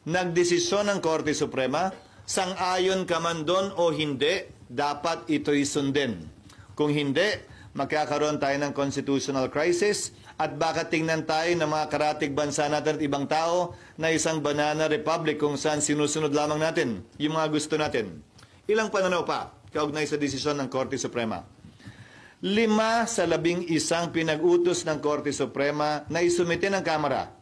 Nagdesisyon ng Korte Suprema, sang-ayon ka man doon o hindi, dapat ito'y sundin. Kung hindi, magkakaroon tayo ng constitutional crisis at baka tingnan tayo ng mga karatig bansa natin at ibang tao na isang banana republic kung saan sinusunod lamang natin yung mga gusto natin. Ilang pananaw pa kaugnay sa desisyon ng Korte Suprema? 5 sa 11 pinag-utos ng Korte Suprema na isumite ng Kamara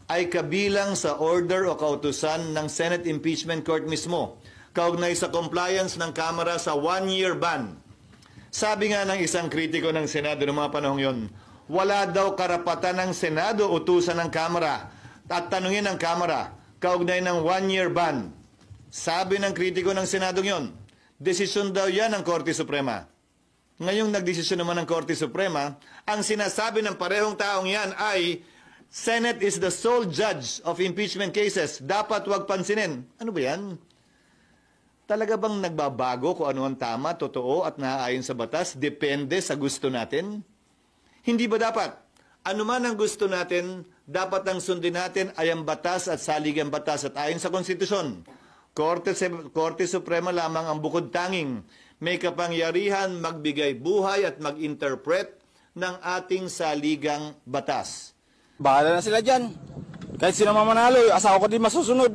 ay kabilang sa order o kautusan ng Senate Impeachment Court mismo, kaugnay sa compliance ng Kamara sa 1-year ban. Sabi nga ng isang kritiko ng Senado noong mga panahong yon, wala daw karapatan ng Senado utusan ng Kamara at tanungin ng Kamara kaugnay ng 1-year ban. Sabi ng kritiko ng Senado yon, desisyon daw yan ng Korte Suprema. Ngayong nagdesisyon naman ng Korte Suprema, ang sinasabi ng parehong taong yan ay Senate is the sole judge of impeachment cases. Dapat wag pansinin. Ano ba yan? Talaga bang nagbabago kung ano ang tama, totoo at naaayon sa batas? Depende sa gusto natin? Hindi ba dapat? Ano man ang gusto natin, dapat ang sundin natin ay ang batas at saligang batas at ayon sa konstitusyon. Korte Suprema lamang ang bukod tanging may kapangyarihan magbigay buhay at mag-interpret ng ating saligang batas. Bahala na sila dyan. Kahit sino mamanalo, asawa ko din masusunod.